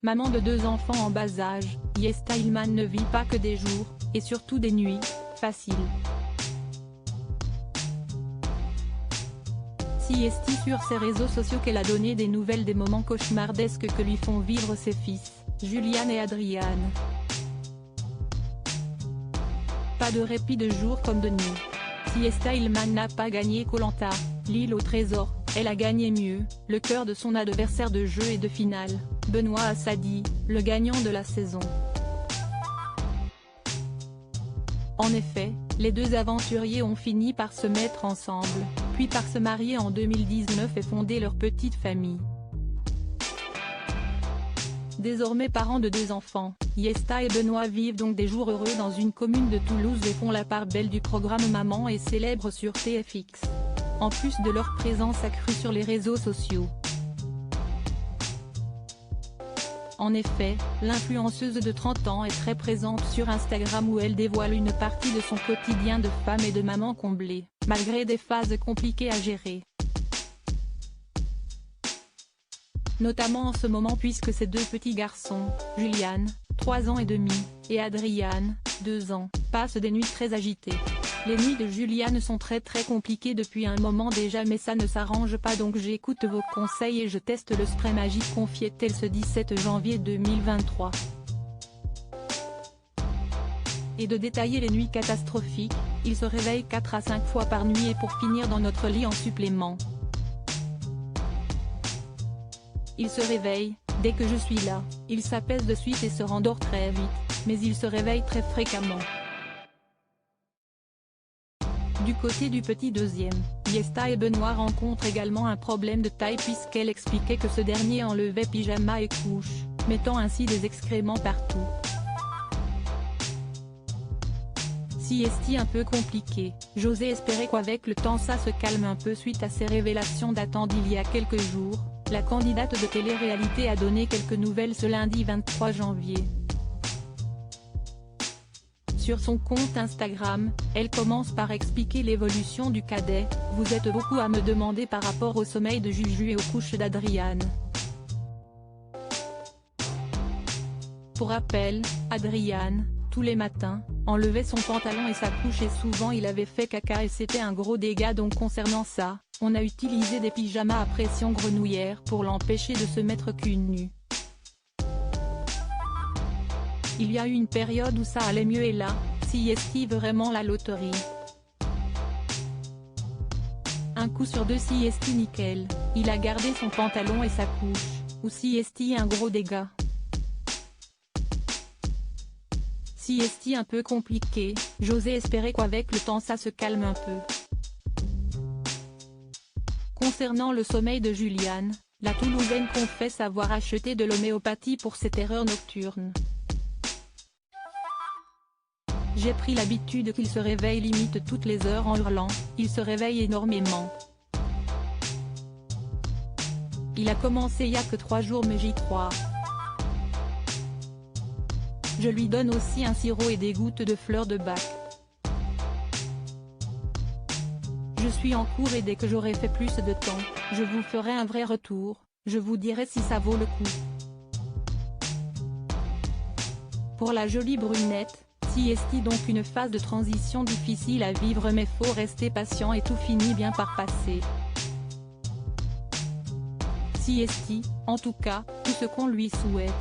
Maman de 2 enfants en bas âge, Yesta Ilman ne vit pas que des jours, et surtout des nuits, faciles. Si est sur ses réseaux sociaux qu'elle a donné des nouvelles des moments cauchemardesques que lui font vivre ses fils, Julian et Adrian. Pas de répit de jour comme de nuit. Yesta Ilman n'a pas gagné Koh Lanta, l'île au trésor, elle a gagné mieux, le cœur de son adversaire de jeu et de finale, Benoît Assadi, le gagnant de la saison. En effet, les deux aventuriers ont fini par se mettre ensemble, puis par se marier en 2019 et fonder leur petite famille. Désormais parents de 2 enfants, Yesta et Benoît vivent donc des jours heureux dans une commune de Toulouse et font la part belle du programme Maman est célèbre sur TFX. En plus de leur présence accrue sur les réseaux sociaux. En effet, l'influenceuse de 30 ans est très présente sur Instagram où elle dévoile une partie de son quotidien de femme et de maman comblée, malgré des phases compliquées à gérer. Notamment en ce moment puisque ses 2 petits garçons, Julian, 3 ans et demi, et Adrian, 2 ans, passent des nuits très agitées. Les nuits de Julian sont très compliquées depuis un moment déjà mais ça ne s'arrange pas donc j'écoute vos conseils et je teste le spray magique confiait-elle ce 17 janvier 2023. Et de détailler les nuits catastrophiques, il se réveille 4 à 5 fois par nuit et pour finir dans notre lit en supplément. Il se réveille, dès que je suis là, il s'apaise de suite et se rendort très vite, mais il se réveille très fréquemment. Du côté du petit deuxième, Yesta et Benoît rencontrent également un problème de taille puisqu'elle expliquait que ce dernier enlevait pyjama et couche, mettant ainsi des excréments partout. Si est un peu compliqué, j'osais espérer qu'avec le temps ça se calme un peu suite à ces révélations datant d'il y a quelques jours, la candidate de télé-réalité a donné quelques nouvelles ce lundi 23 janvier. Sur son compte Instagram, elle commence par expliquer l'évolution du cadet. « Vous êtes beaucoup à me demander par rapport au sommeil de Juju et aux couches d'Adrian. Pour rappel, Adrian, tous les matins, enlevait son pantalon et sa couche et souvent il avait fait caca et c'était un gros dégât donc concernant ça, on a utilisé des pyjamas à pression grenouillère pour l'empêcher de se mettre qu'une nue. Il y a eu une période où ça allait mieux et là, si est vraiment la loterie. Un coup sur 2 si est nickel, il a gardé son pantalon et sa couche, ou si est un gros dégât. Si est un peu compliqué, j'osais espérer qu'avec le temps ça se calme un peu. Concernant le sommeil de Julian, la Toulousaine confesse avoir acheté de l'homéopathie pour ses terreurs nocturnes. J'ai pris l'habitude qu'il se réveille limite toutes les heures en hurlant, il se réveille énormément. Il a commencé il y a que 3 jours mais j'y crois. Je lui donne aussi un sirop et des gouttes de fleurs de bac. Je suis en cours et dès que j'aurai fait plus de temps, je vous ferai un vrai retour, je vous dirai si ça vaut le coup. Pour la jolie brunette, si est donc une phase de transition difficile à vivre mais faut rester patient et tout finit bien par passer. Si est, en tout cas, tout ce qu'on lui souhaite.